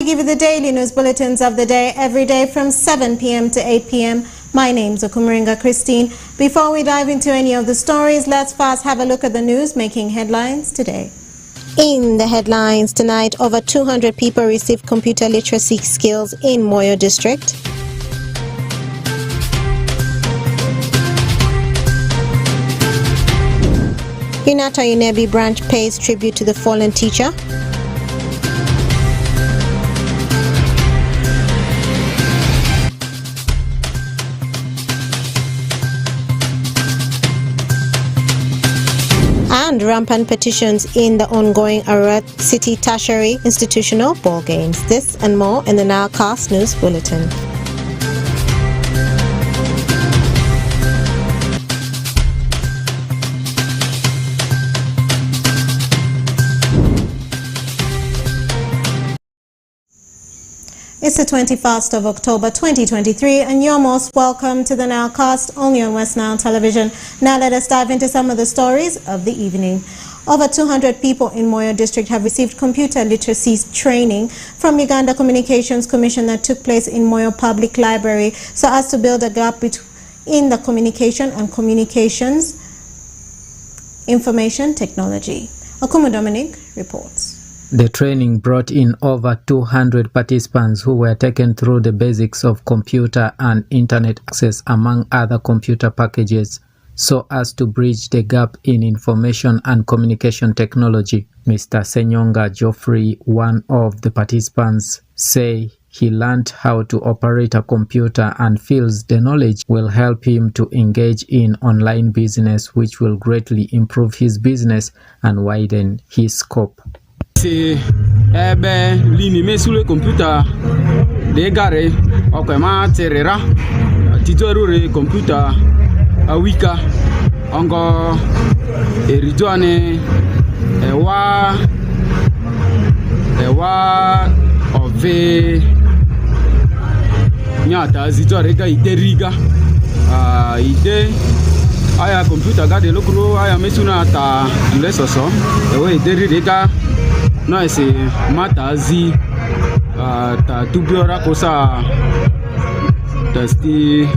We give you the daily news bulletins of the day every day from 7 p.m. to 8 p.m. My name's Okumaringa Christine. Before we dive into any of the stories, let's first have a look at the news making headlines today. In the headlines tonight, over 200 people received computer literacy skills in Moyo district. Unata Unebi branch pays tribute to the fallen teacher. And rampant petitions in the ongoing Arat City Tertiary Institutional Ball Games. This and more in the NILE CAST News Bulletin. It's the 21st of October 2023 and you're most welcome to the NILE Cast only on West Nile Television. Now let us dive into some of the stories of the evening. Over 200 people in Moyo district have received computer literacy training from Uganda Communications Commission that took place in Moyo Public Library so as to build a gap in the communication and communications information technology. Okumu Dominic reports. The training brought in over 200 participants who were taken through the basics of computer and internet access among other computer packages so as to bridge the gap in information and communication technology. Mr. Senyonga Geoffrey, one of the participants, say he learned how to operate a computer and feels the knowledge will help him to engage in online business, which will greatly improve his business and widen his scope. Ebe lini mesule computer de gare okema terera titorure computer awika ongo eridwane ewa ove nyata zitorega iteriga ide aya computer gade lokro aya mesuna ta lesoso ewe iteriga no ese matazi ta tubiora kosa testi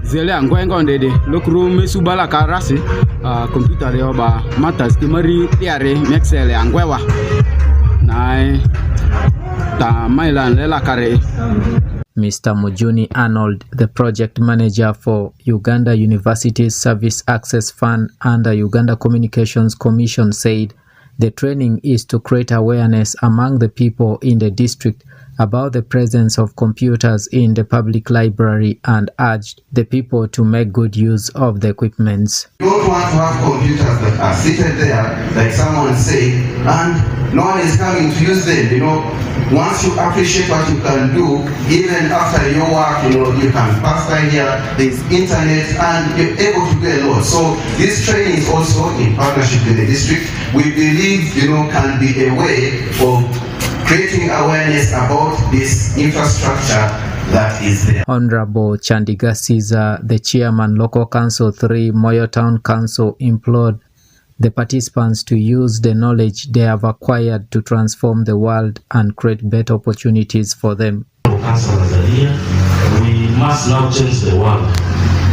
zele angwengo ndede lokru mesubala karasi computer yoba matazi mari tiare mexele angwewa na ta mailan lela kare. Mr. Mujuni Arnold, the project manager for Uganda Universities Service Access Fund under Uganda Communications Commission, said the training is to create awareness among the people in the district about the presence of computers in the public library and urged the people to make good use of the equipments. You don't want to have computers that are seated there, like someone said, and no one is coming to use them. You know, once you appreciate what you can do, even after your work, you know, you can pass by here, there's internet, and you're able to do a lot. So this training is also in partnership with the district. We believe, you know, can be a way of creating awareness about this infrastructure that is there. Honorable Chandiga Caesar, the chairman, Local Council 3, Moyo Town Council, implored the participants to use the knowledge they have acquired to transform the world and create better opportunities for them. Councillors are here. We must now change the world,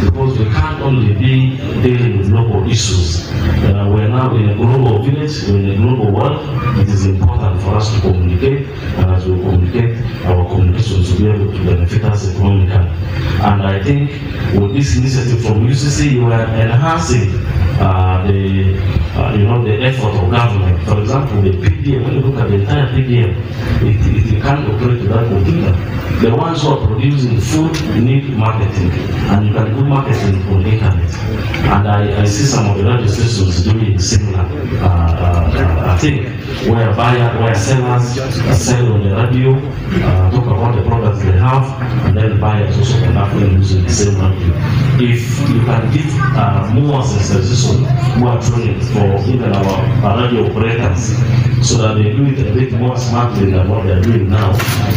because we can't only be dealing with local issues. We're now in a global village, we're in a global world. It is important for us to communicate, and as we communicate, our communication to be able to benefit us economically. And I think with this initiative from UCC, you are enhancing the effort of government. For example, the PDM, when you look at the entire PDM, it can't operate without computer. The ones who are producing food need marketing, and you can do marketing on the internet. And I see some of the legislations doing similar thing, where sellers sell on the radio, talk about the products they have, and then buyers also can actually use the same radio. If you can give more sensitization, more training for even our radio operators, so that they do it a bit more smartly than what they are doing now,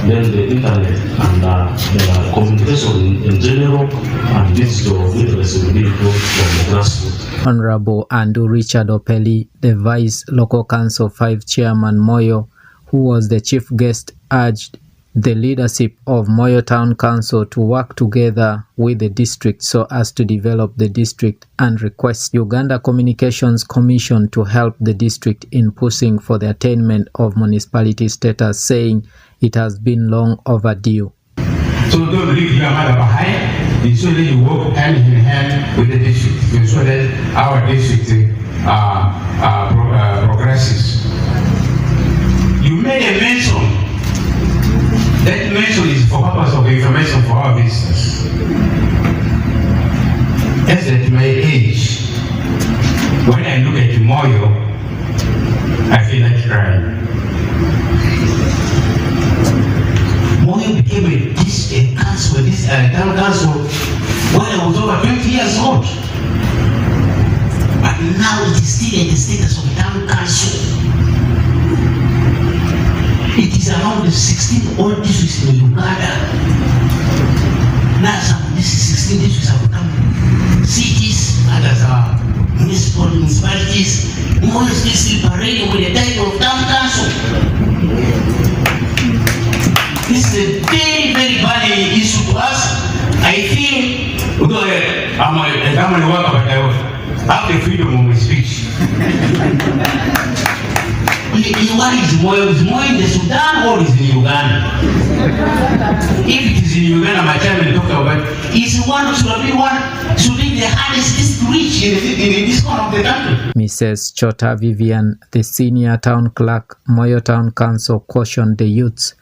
then the internet and the communication in general and digital literacy will be improved from the grassroots. Honorable Andu Richard Opeli, the Vice Local Council 5 Chairman Moyo, who was the chief guest, urged the leadership of Moyo Town Council to work together with the district so as to develop the district and request Uganda Communications Commission to help the district in pushing for the attainment of municipality status, saying it has been long overdue. So don't leave your mother behind. It's only you work hand in hand with the district to ensure that our district progresses. You made a mention. That mention is for purpose of information for our visitors. As at my age, when I look at Moyo, I feel like crying. Moyo became a council, town council, when I was over 20 years old. But now it is still in the status of a town council. It is around the 16 old districts in Uganda. Now some of these 16 districts have become cities, others are municipalities. Moyo is still parading with the title of town council. This is a very, very bad issue to us. I feel, although I'm a worker, but I have the freedom of my speech. What is Moyo? Is Moyo in the Sudan or is it in Uganda? If it is in Uganda, my chairman talked about it. Is one should be the hardest district reach in this corner of the country. Mrs. Chota Vivian, the senior town clerk, Moyo Town Council, cautioned the youths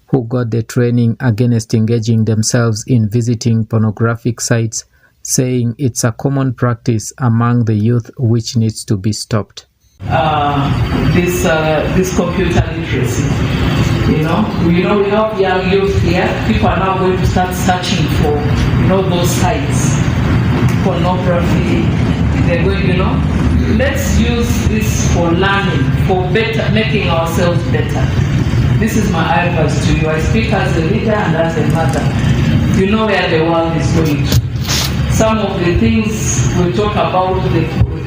who got the training against engaging themselves in visiting pornographic sites, saying it's a common practice among the youth which needs to be stopped. This computer literacy. We have young youth here. People are now going to start searching for, those sites, pornography. They're going, let's use this for learning, for better, making ourselves better. This is my advice to you. I speak as a leader and as a mother. You know where the world is going to. Some of the things we talk about, the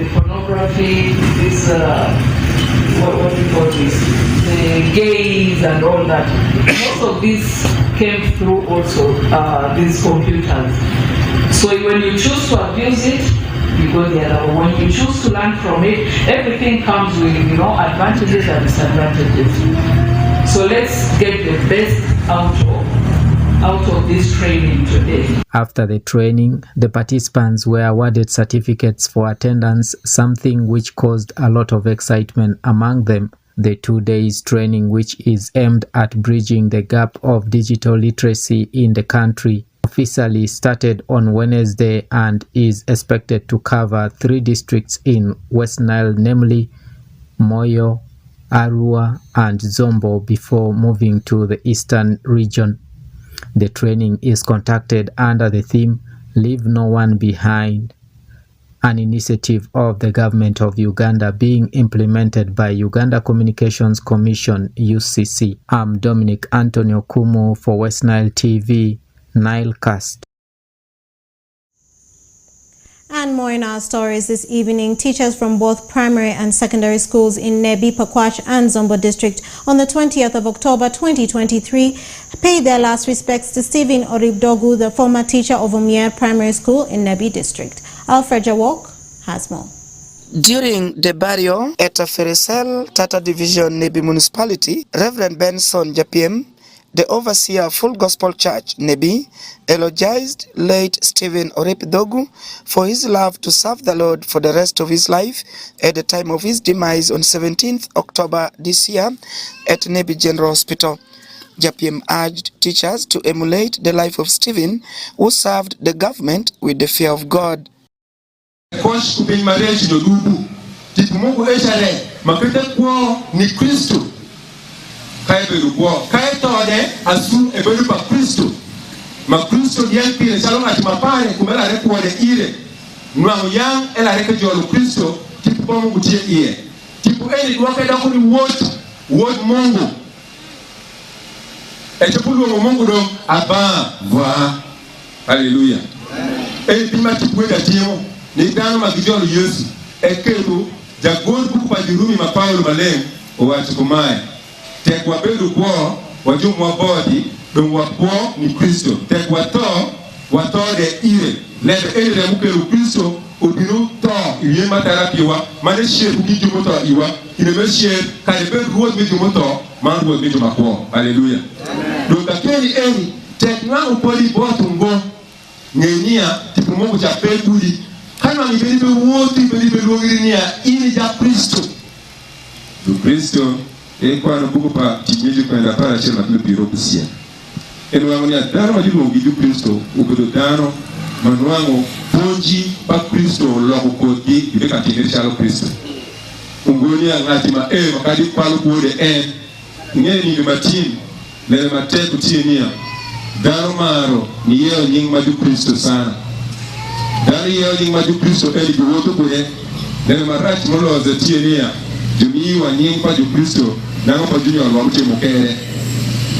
pornography, this, what do you call this, the gays and all that. Most of this came through also these computers. So when you choose to abuse it, you go the other way. When you choose to learn from it, everything comes with, advantages and disadvantages. So let's get the best out of this training today. After the training, the participants were awarded certificates for attendance, something which caused a lot of excitement among them. The 2 days training, which is aimed at bridging the gap of digital literacy in the country, officially started on Wednesday and is expected to cover 3 districts in West Nile, namely Moyo, Arua and Zombo, before moving to the eastern region. The training is conducted under the theme Leave No One Behind, an initiative of the government of Uganda being implemented by Uganda Communications Commission UCC. I'm Dominic Antonio Kumu for West Nile TV, NILE CAST. And more in our stories this evening. Teachers from both primary and secondary schools in Nebi, Pakwash and Zombo district on the 20th of October 2023 paid their last respects to Stephen Oribdogu, the former teacher of Umier Primary School in Nebi district. Alfred Jawok has more. During the burial at Ferisel, Tata Division, Nebi Municipality, Reverend Benson Japiem, the overseer of Full Gospel Church, Nebi, eulogized late Stephen Oribdogu for his love to serve the Lord for the rest of his life at the time of his demise on 17th October this year at Nebi General Hospital. Japiem urged teachers to emulate the life of Stephen, who served the government with the fear of God. Makristo diempire salonga timapare kumela rekwode ire nwangu yang ela reke jolo Kristo tipu kwa Mungu tie iye tipu eni duwakeda kuni wot Mungu echepulu wa Mungu do aba vwa haleluya eni pima tipu weda timu ni dano magijolo Yesu eketo jagol kupa jirumi mapaulo maleng owatukumae tek wabedo kwa wajumwa body dong wapo ni Kristo tek wato de ire lebe ere mukelu Kristo obinu to iye matarapiwa mane shepu kijumo to iwa ineme shep kalibe ruot mejumo to man ruot mejumo kwa haleluya dong kakeni eni tek na upoli botungo ngenia tipu Mungu cha pekuli kana ngibeli wote ibeli luongirinia ini ja Kristo do Kristo kwa no buku pa tijeje kwenda para chema tulipiro kusia eno wangu ni adano majibu ngidu Kristo ubedo dano manuango ponji pa Kristo loko kodi ibeka tingeri chalo Kristo ungoni angati makadi palo kuode ngeni ni matini lele mateku tienia dano maro ni yeo nying maju Kristo sana dano yeo nying maju Kristo biwoto kude lele marach moloze tienia jumi wa nying pa ju Kristo nango pa junior wa mche mokere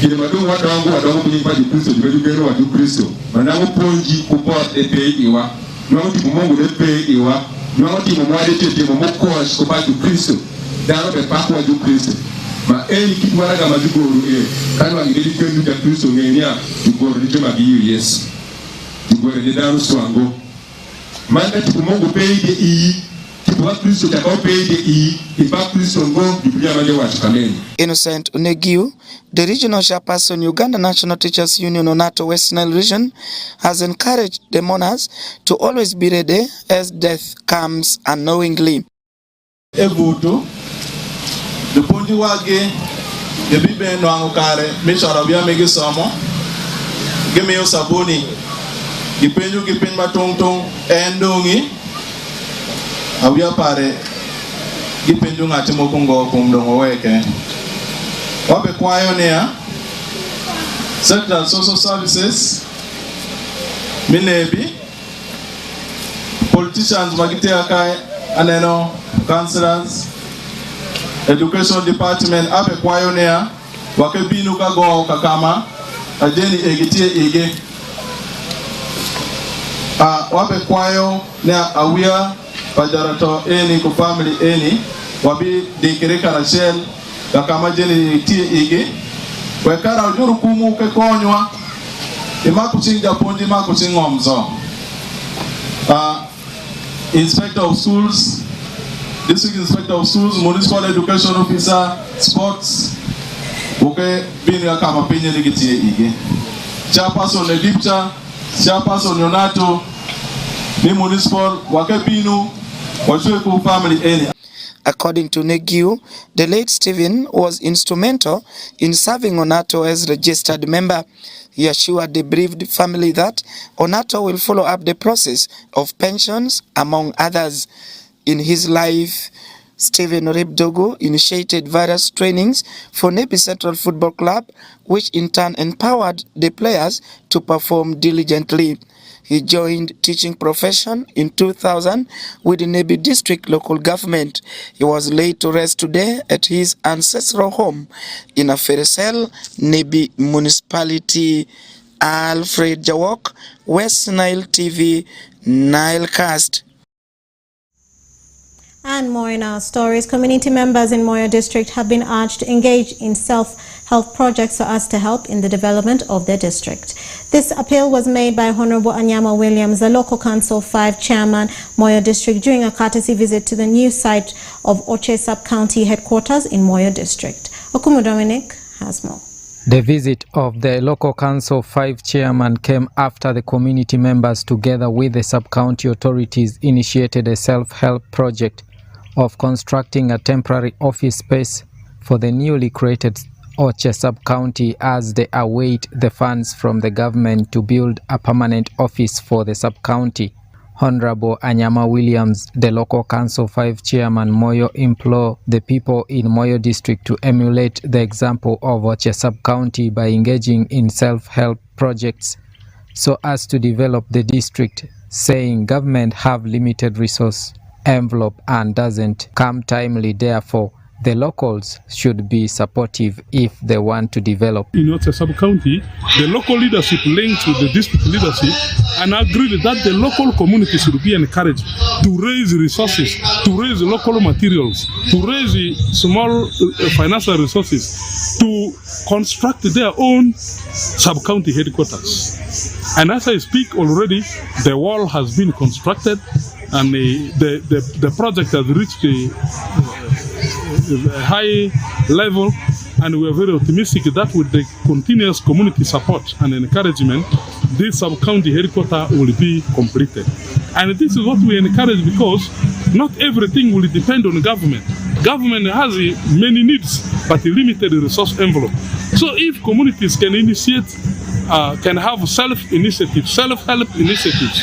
ile madongo wadongo nying pa ju Kristo ju gero wa ju Kristo manango ponji kupot iwa nango tipu Mungu iwa nango tipu mwade tipu mokosh ko pa ju Kristo dano be pa kwa ju Kristo ma kitu waraga majugoro kanwa ngeli kwenu ja Kristo ngenia jugoro ni jema biyu Yesu jugoro ni dano swango manda tipu Mungu peide Innocent Unegiu, the regional chairperson Uganda National Teachers Union Onato West Nile region, has encouraged the mourners to always be ready as death comes unknowingly. Evuto, the ponji wage, the bibe no angukare, mishara bia megi somo, geme yo sabuni, gipenju gipen matong endongi. Awia pare gipendu ngati mokungo kumdongo weke wabe kwayo nea sector social services minebi politicians magitea kai aneno councillors education department abe kwayo nea wake binu kago kakama ajeni egitie ege wabe kwayo nea awia pajarato eni ku family eni wabi dikirika na shell kama jeni tie ige wekara ujuru kumu ke konywa imakuchinja ponji makuchingomzo inspector of schools, district inspector of schools, municipal education officer, sports okay bini kama penye ligitie ige chairperson Edipcha, chairperson Yonato ni municipal wake binu. According to Negiu, the late Stephen was instrumental in serving Onato as registered member. He assured the bereaved family that Onato will follow up the process of pensions, among others. In his life, Stephen Oribdogo initiated various trainings for Nebi Central Football Club, which in turn empowered the players to perform diligently. He joined teaching profession in 2000 with the Nebi District Local Government. He was laid to rest today at his ancestral home in Aferesel, Nebi Municipality. Alfred Jawok, West Nile TV, Nile Cast. And more in our stories. Community members in Moyo District have been urged to engage in self-help projects so as to help in the development of their district. This appeal was made by Honorable Anyama Williams, the Local Council 5 Chairman, Moyo District, during a courtesy visit to the new site of Oche Sub-County Headquarters in Moyo District. Okumu Dominic has more. The visit of the Local Council 5 Chairman came after the community members, together with the sub-county authorities, initiated a self-help project of constructing a temporary office space for the newly created Oche sub-county as they await the funds from the government to build a permanent office for the sub-county. Honorable Anyama Williams, the Local Council 5 Chairman, Moyo, implored the people in Moyo District to emulate the example of Oche sub-county by engaging in self-help projects so as to develop the district, saying government have limited resource envelope and doesn't come timely. Therefore, The locals should be supportive if they want to develop. In Oche sub-county, the local leadership linked with the district leadership and agreed that the local community should be encouraged to raise resources, to raise local materials, to raise small financial resources, to construct their own sub-county headquarters. And as I speak already, the wall has been constructed and the project has reached a high level, and we are very optimistic that with the continuous community support and encouragement, this sub-county headquarters will be completed. And this is what we encourage, because not everything will depend on government. Government has many needs, but a limited resource envelope. So if communities can initiate, can have self-initiative, self-help initiatives,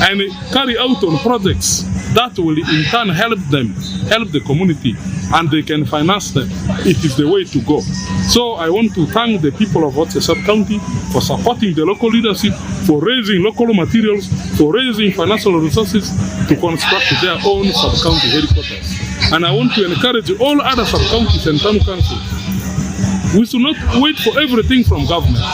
and carry out on projects that will in turn help them, help the community, and they can finance them, it is the way to go. So I want to thank the people of Oche sub-county for supporting the local leadership, for raising local materials, for raising financial resources to construct their own sub-county headquarters. And I want to encourage all other sub-counties and town councils. We should not wait for everything from government.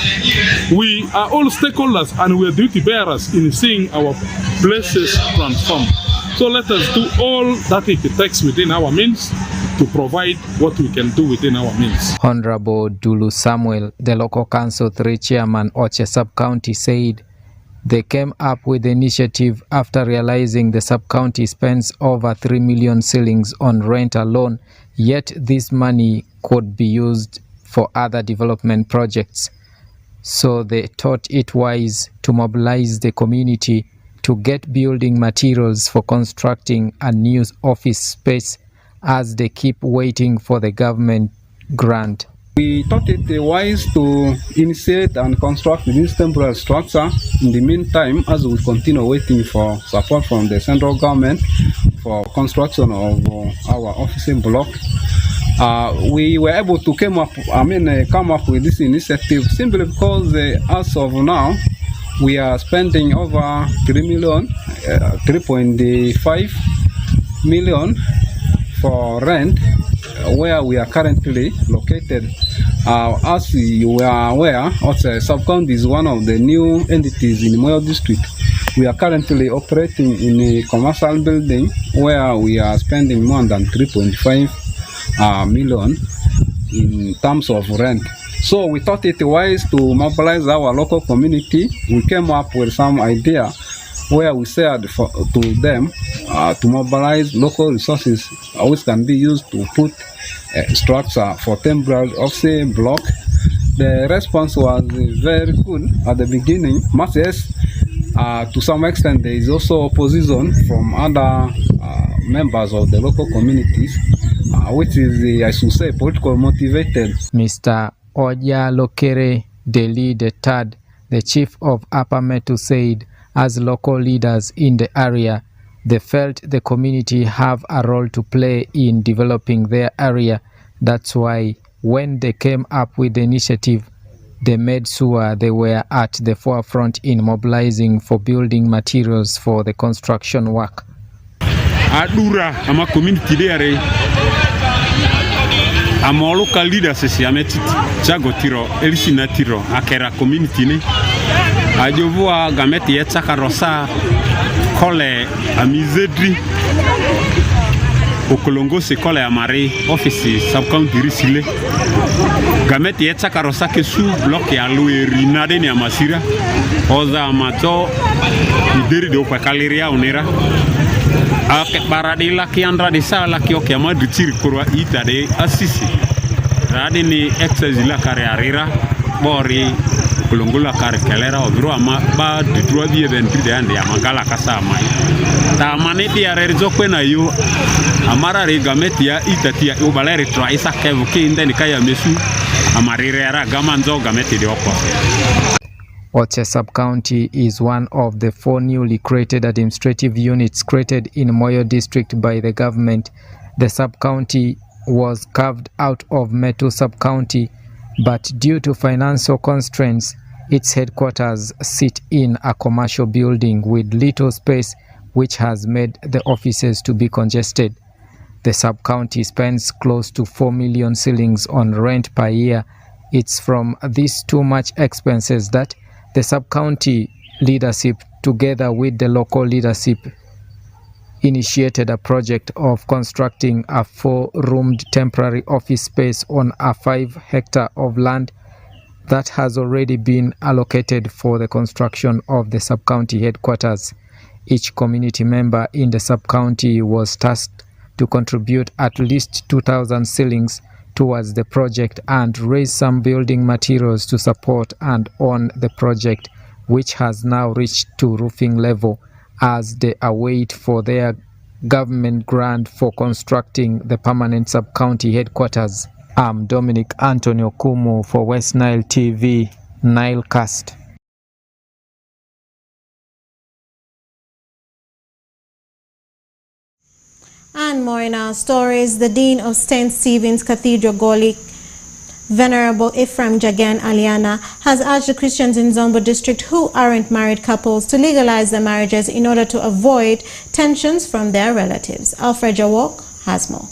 We are all stakeholders and we are duty bearers in seeing our places transformed. So let us do all that it takes within our means to provide what we can do within our means. Honorable Dulu Samuel, the local council 3 chairman Oche sub-county, said they came up with the initiative after realizing the sub-county spends over 3 million shillings on rent alone, yet this money could be used for other development projects. So they thought it wise to mobilize the community to get building materials for constructing a new office space as they keep waiting for the government grant. We thought it wise to initiate and construct this temporary structure in the meantime as we continue waiting for support from the central government for construction of our officing block. We were able to come up with this initiative simply because as of now we are spending over 3.5 million for rent where we are currently located. As you are aware, Oche sub-county is one of the new entities in Moyo district. We are currently operating in a commercial building where we are spending more than 3.5 million in terms of rent. So we thought it wise to mobilize our local community. We came up with some idea where we said to them to mobilize local resources which can be used to put a structure for temporary office block. The response was very good at the beginning. Yes, to some extent there is also opposition from other members of the local communities, which is, I should say, political motivated. Mr. Oja Lokere Deli III, the chief of Upper Metu, said as local leaders in the area, they felt the community have a role to play in developing their area. That's why when they came up with the initiative, they made sure they were at the forefront in mobilizing for building materials for the construction work. Adura ama community there ama local leaders siameti chago tiro elisina tiro akera community ne ajovua gameti yetsaka rosa kole amizedri okolongo se kole amare office sub county risile gameti yetsaka rosa kesu block ya lueri nade ni amasira oza amato ideri do pakaliria onera ake baradila ki andra de sala ki oke amadu tiri kurwa ita de asisi radi ni exercise la kare arira bori kulungula kare kelera obiro ama ba de droit vie ventri de ande amangala kasa mai ta maneti ya rezo kwena yo amara regameti ya itatia ubalere twa isa kevu ki ndeni kaya mesu amarire ara gamanzo gameti de opose. Oche sub-county is one of the 4 newly created administrative units created in Moyo district by the government. The sub-county was carved out of Metu sub-county, but due to financial constraints, its headquarters sit in a commercial building with little space, which has made the offices to be congested. The sub-county spends close to 4 million shillings on rent per year. It's from these too much expenses that the sub-county leadership, together with the local leadership, initiated a project of constructing a 4-roomed temporary office space on a 5 hectare of land that has already been allocated for the construction of the sub-county headquarters. Each community member in the sub-county was tasked to contribute at least 2,000 shillings towards the project and raise some building materials to support and own the project, which has now reached to roofing level as they await for their government grant for constructing the permanent sub-county headquarters. I'm Dominic Antonio Kumu for West Nile TV, NILE CAST. And more in our stories, the Dean of St. Stephen's Cathedral, Golik, Venerable Ephraim Jagan Aliana, has urged the Christians in Zombo district who aren't married couples to legalize their marriages in order to avoid tensions from their relatives. Alfred Jawok has more.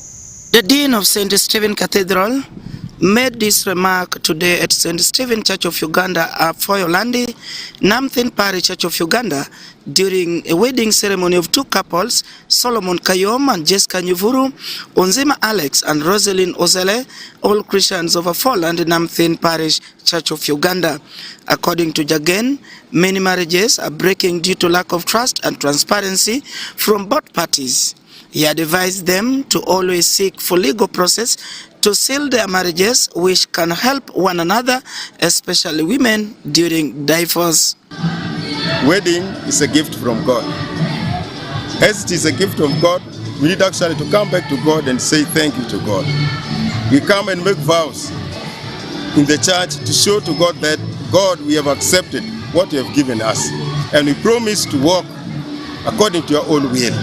The Dean of St. Stephen Cathedral made this remark today at St. Stephen Church of Uganda at Foyolandi, Namthin Parish Church of Uganda, during a wedding ceremony of 2 couples, Solomon Kayom and Jessica Nyuvuru, Onzima Alex and Rosalind Ozele, all Christians of Foyolandi, Namthin Parish Church of Uganda. According to Jagan, many marriages are breaking due to lack of trust and transparency from both parties. He had advised them to always seek for legal process to seal their marriages, which can help one another, especially women, during divorce. Wedding is a gift from God. As it is a gift of God, we need actually to come back to God and say thank you to God. We come and make vows in the church to show to God that, God, we have accepted what you have given us. And we promise to walk according to your own will.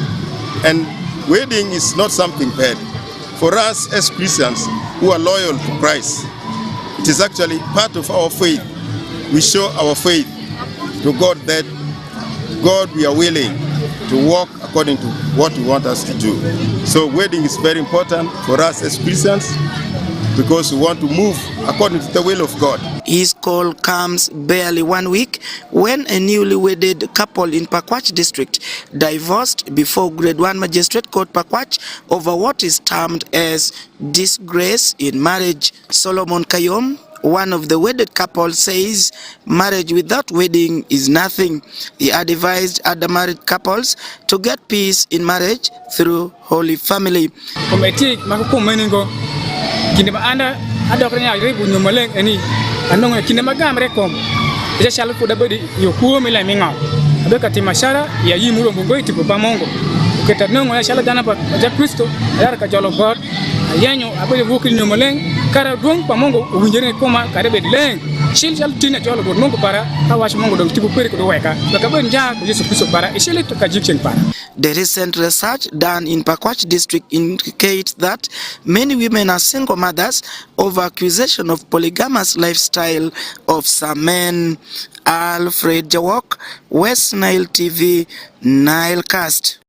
And wedding is not something bad. For us as Christians who are loyal to Christ, it is actually part of our faith. We show our faith to God that, God, we are willing to walk according to what you want us to do. So wedding is very important for us as Christians because we want to move according to the will of God. His call comes barely 1 week when a newly wedded couple in Pakwach district divorced before Grade 1 Magistrate Court Pakwach over what is termed as disgrace in marriage. Solomon Kayom, one of the wedded couple, says marriage without wedding is nothing. He advised other married couples to get peace in marriage through Holy Family. Anong kinamaga mrekom ya shalu kuda bodi yokuo mila minga abeka timashara ya yimuro mungo itipo pamongo uketa nongo ya shala dana pa ja Kristo ya ka jolo God yanyo abele vukil nyomoleng kara dong pamongo ubunjere koma kare bedleng shil shal tina jolo God mongo para kawash mongo dong tipu peri ko weka baka benja ko Yesu Kristo para ishile to kajipchen para. The recent research done in Pakwach district indicates that many women are single mothers over accusation of polygamous lifestyle of some men. Alfred Jawok, West Nile TV, NILE CAST.